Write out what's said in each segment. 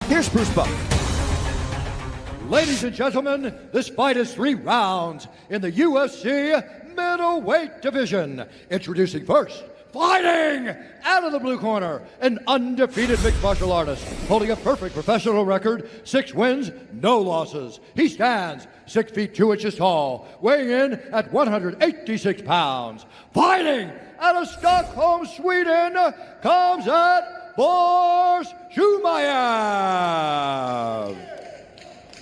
Here's Bruce Buck. Ladies and gentlemen, this fight is 3 rounds in the UFC middleweight division. Introducing first, fighting out of the blue corner, an undefeated mixed martial artist holding a perfect professional record, 6 wins, no losses. He stands 6 feet 2 inches tall, weighing in at 186 pounds. Fighting out of Stockholm, Sweden, Khamzat Chimaev.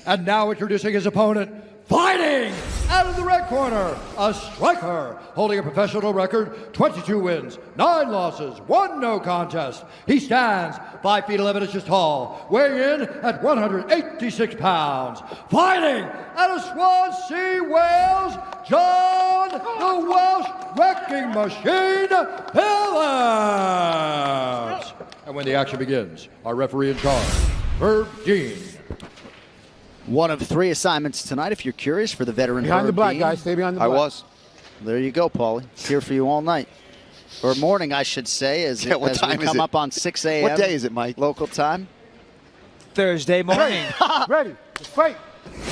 And now introducing his opponent, fighting out of the red corner, a striker holding a professional record, 22 wins, 9 losses, 1 no contest. He stands 5 feet 11 inches tall, weighing in at 186 pounds. Fighting out of Swansea, Wales, John the Welsh Wrecking Machine Phillips. And when the action begins, our referee in charge, Herb Dean. One of 3 assignments tonight, if you're curious, for the veteran Behind the black, Dean. guys. Stay behind the black. I was. There you go, Paulie. Here for you all night. Or morning, I should say, as we come up on 6 a.m. What day is it, Mike? Local time. Thursday morning. Ready. Let's fight.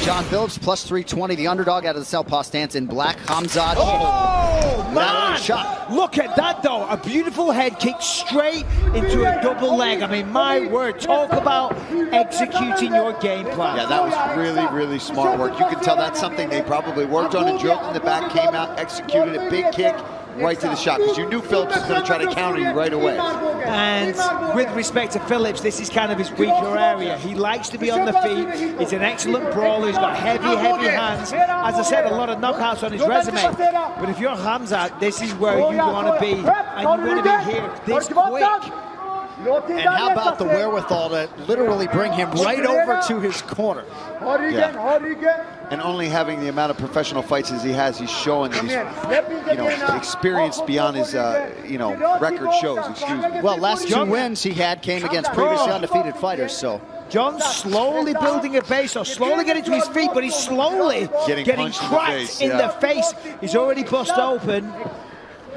John Phillips, plus 320, the underdog out of the southpaw stance in black. Khamzat. Oh, man! Shot. Look at that, though. A beautiful head kick straight into a double leg. I mean, my word, talk about executing your game plan. Yeah, that was really, really smart work. You can tell that's something they probably worked on and drilled in the back, came out, executed a big kick right to the shot, because you knew Phillips was going to try to counter you right away. And with respect to Phillips, this is kind of his weaker area. He likes to be on the feet. He's an excellent brawler. He's got heavy, heavy hands. As I said, a lot of knockouts on his resume. But if you're Khamzat, this is where you want to be. And you want to be here this quick. And how about the wherewithal to literally bring him right over to his corner? Yeah. And only having the amount of professional fights as he has, he's showing that he's, experienced beyond his, record shows. Excuse me. Well, last 2 wins he had came against previously undefeated fighters, so. John's slowly building a base, or slowly getting to his feet, but he's slowly getting cracked in the face. He's already bust open.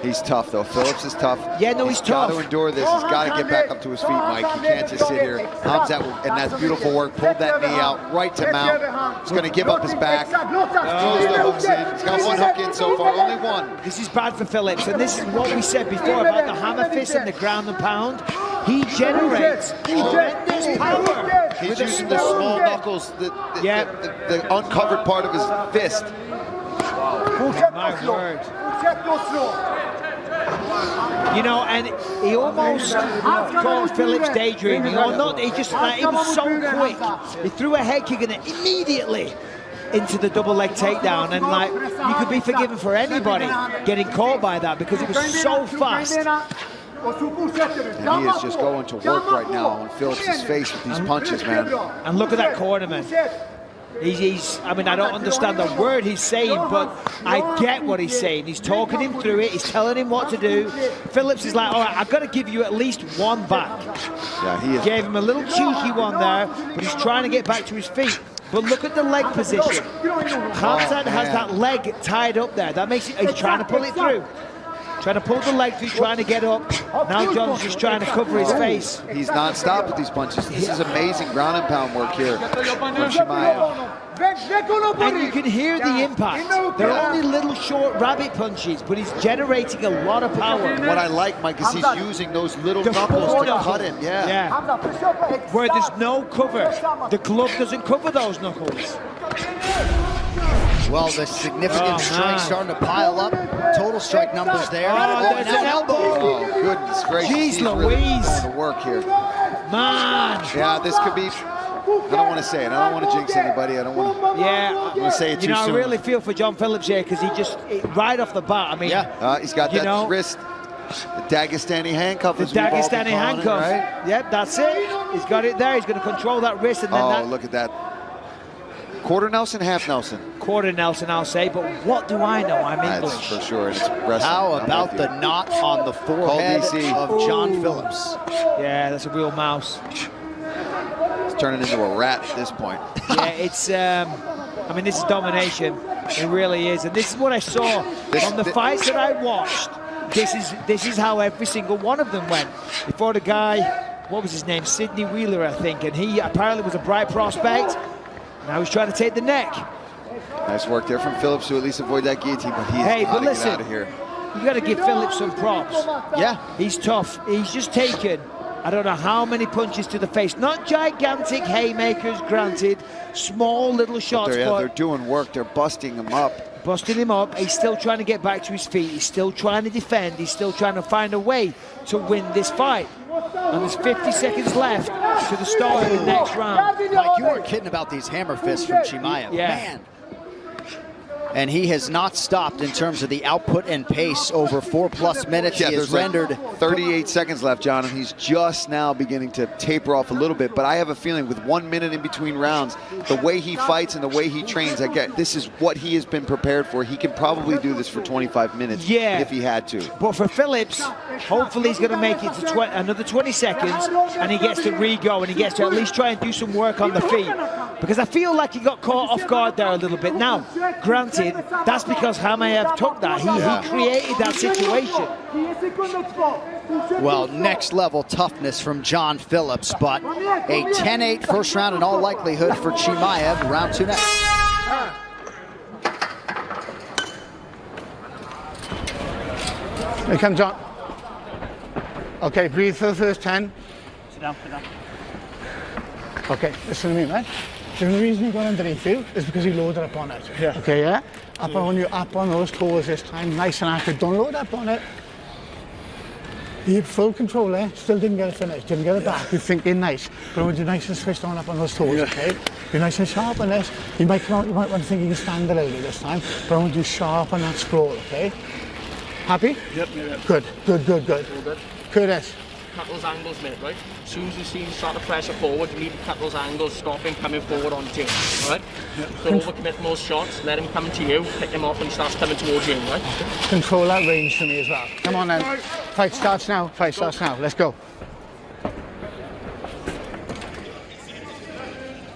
He's tough, though. Phillips is tough. Yeah, no, he's tough. He's got to endure this. He's got to get back up to his feet, Mike. He can't just sit here. Khamzat, and that's beautiful work. Pulled that knee out right to mount. He's going to give up his back. He's the hooks in. He's got 1 hook in so far, only 1. This is bad for Phillips, and this is what we said before about the hammer fist and the ground and pound. He generates tremendous power. He's using the small knuckles, the uncovered part of his fist. My word. And he almost called Phillips daydreaming, or not. He just, it was so quick. He threw a head kick and then immediately into the double leg takedown, and you could be forgiven for anybody getting caught by that because it was so fast. And he is just going to work right now on Phillips' face with these punches, man. And look at that cornerman. I mean, I don't understand the word he's saying, but I get what he's saying. He's talking him through it. He's telling him what to do. Phillips is like, all right, I've got to give you at least 1 back. Yeah, he is. Gave him a little cheeky one there, but he's trying to get back to his feet. But look at the leg position. Khamzat has that leg tied up there. That makes it, he's trying to pull it through. Trying to pull the leg through, trying to get up. Now John's just trying to cover his face. He's non-stop with these punches. This is amazing ground and pound work here from Chimaev. And you can hear the impact. They're only little short rabbit punches, but he's generating a lot of power. What I like, Mike, is he's using those little knuckles to cut him. Yeah. Where there's no cover. The glove doesn't cover those knuckles. Well, the significant strikes starting to pile up. Total strike numbers there. There's an elbow. Oh, goodness gracious. Jeez He's really Louise. going to work here. Man. Yeah, this could be... I don't want to say it. I don't want to jinx anybody. I don't want to... Yeah. I want to say it too soon. I really feel for John Phillips here because he just, right off the bat, I mean... Yeah, he's got that wrist. The Dagestani handcuff. The Dagestani handcuff. Right? Yep, that's it. He's got it there. He's going to control that wrist. And then look at that. Quarter Nelson, half Nelson. Quarter Nelson, I'll say, but what do I know? I'm English. That's for sure. It's wrestling. How about the knot on the forehead of John Phillips? Yeah, that's a real mouse. It's turning into a rat at this point. Yeah, it's, I mean, this is domination. It really is. And this is what I saw from the fights that I watched. This is how every single one of them went. Before the guy what was his name? Sidney Wheeler, I think. And he apparently was a bright prospect. Now he's trying to take the neck. Nice work there from Phillips to at least avoid that guillotine, but he's got to get out of here. You got to give Phillips some props. Yeah. He's tough. He's just taken, I don't know how many punches to the face. Not gigantic haymakers, granted. Small little shots. But they're doing work. They're busting him up. Busting him up. He's still trying to get back to his feet. He's still trying to defend. He's still trying to find a way to win this fight. And there's 50 seconds left to the start of the next round. Mike, you weren't kidding about these hammer fists from Chimaev. Yeah. Man. And he has not stopped in terms of the output and pace over 4+ minutes. Yeah, he has there's rendered like 38 seconds left, John, and he's just now beginning to taper off a little bit. But I have a feeling with 1 minute in between rounds, the way he fights and the way he trains, this is what he has been prepared for. He can probably do this for 25 minutes if he had to. But for Phillips, hopefully he's going to make it to another 20 seconds, and he gets to re-go, and he gets to at least try and do some work on the feet. Because I feel like he got caught off guard there a little bit. Now, granted, that's because Chimaev took that. He created that situation. Well, next level toughness from John Phillips, but a 10-8 first round in all likelihood for Chimaev. Round 2 next. Here comes John. Okay, breathe for the first 10. Sit down, sit down. Okay, listen to me, man. The only reason he got underneath you is because he loaded up on it. Yeah. Okay, yeah? Up on those toes this time, nice and active. Don't load up on it. He had full control there, still didn't get it finished, didn't get it back. You're thinking nice, but I want you nice and switched on up on those toes, okay? You're nice and sharp on this. You might come out, you might want to think you can stand a little this time, but I want you sharp on that sprawl, okay? Happy? Yep. Good. All good. Curtis. Cut those angles, mate, right? As soon as you see him start to pressure forward, you need to cut those angles, stop him coming forward onto you, all right? Don't overcommit those shots, let him come to you, pick him off when he starts coming towards you, right? Control that range for me as well. Come on then. Fight starts now. Let's go.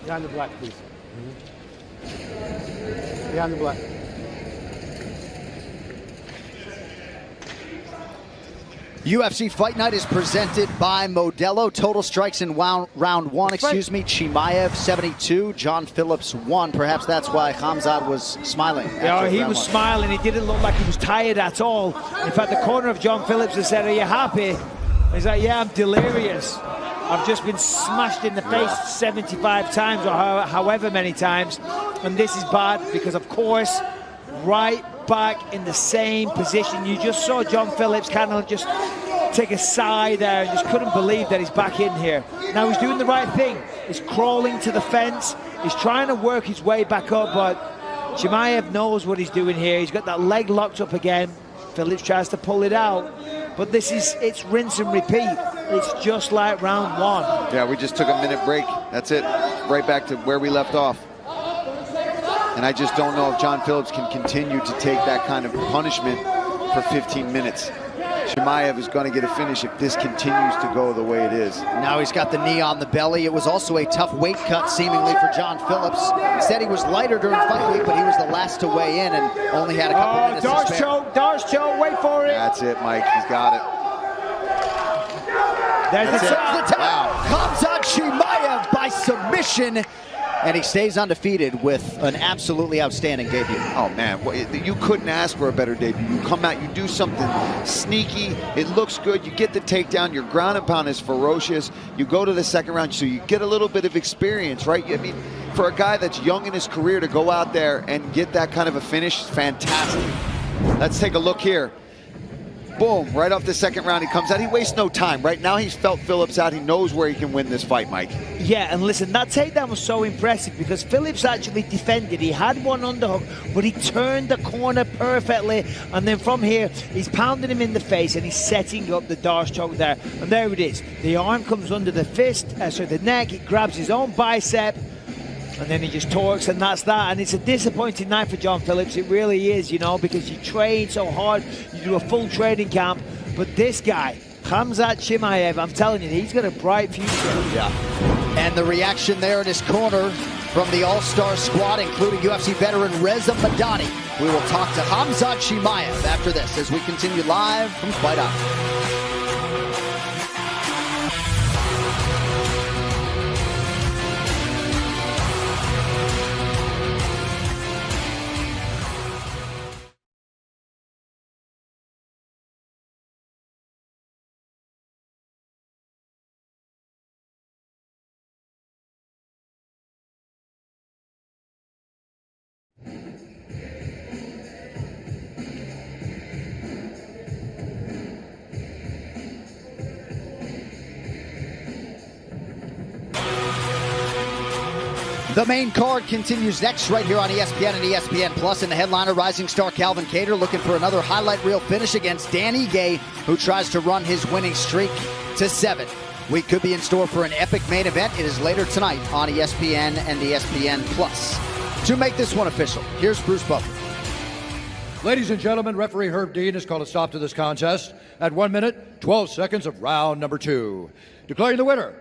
Behind the black, please. Behind the black. UFC Fight Night is presented by Modelo. Total strikes in round 1, Chimaev 72, John Phillips 1. Perhaps that's why Khamzat was smiling. Yeah, he was smiling. He didn't look like he was tired at all. In fact, the corner of John Phillips has said, "Are you happy?" He's like, "Yeah, I'm delirious. I've just been smashed in the face 75 times or however many times. And this is bad because, of course, right back in the same position. You just saw John Phillips kind of just take a sigh there and just couldn't believe that he's back in here. Now he's doing the right thing. He's crawling to the fence. He's trying to work his way back up, but Chimaev knows what he's doing here. He's got that leg locked up again. Phillips tries to pull it out, but it's rinse and repeat. It's just like round 1. Yeah, we just took a minute break. That's it. Right back to where we left off. And I just don't know if John Phillips can continue to take that kind of punishment for 15 minutes. Chimaev is going to get a finish if this continues to go the way it is. Now he's got the knee on the belly. It was also a tough weight cut, seemingly, for John Phillips. He said he was lighter during fight week, but he was the last to weigh in and only had a couple minutes to spare. Darce choke, wait for it. That's it, Mike. He's got it. There's the tap. Wow. Khamzat Chimaev by submission. And he stays undefeated with an absolutely outstanding debut. Oh, man, you couldn't ask for a better debut. You come out, you do something sneaky, it looks good, you get the takedown, your ground and pound is ferocious, you go to the second round, so you get a little bit of experience, right? I mean, for a guy that's young in his career to go out there and get that kind of a finish, fantastic. Let's take a look here. Boom, right off the second round, he comes out. He wastes no time. Right now, he's felt Phillips out. He knows where he can win this fight, Mike. Yeah, and listen, that takedown was so impressive because Phillips actually defended. He had one underhook, but he turned the corner perfectly. And then from here, he's pounding him in the face and he's setting up the Darce choke there. And there it is. The arm comes under the fist, the neck. He grabs his own bicep. And then he just torques, and that's that. And it's a disappointing night for John Phillips. It really is, you know, because you train so hard. You do a full training camp. But this guy, Khamzat Chimaev, I'm telling you, he's got a bright future. Yeah. And the reaction there in his corner from the all-star squad, including UFC veteran Reza Madani. We will talk to Khamzat Chimaev after this as we continue live from Fight Out. The main card continues next right here on ESPN and ESPN Plus. And the headliner, rising star Calvin Kattar, looking for another highlight reel finish against Dan Ige, who tries to run his winning streak to 7. We could be in store for an epic main event. It is later tonight on ESPN and ESPN Plus. To make this one official, here's Bruce Buffer. Ladies and gentlemen, referee Herb Dean has called a stop to this contest at 1 minute, 12 seconds of round number 2. Declaring the winner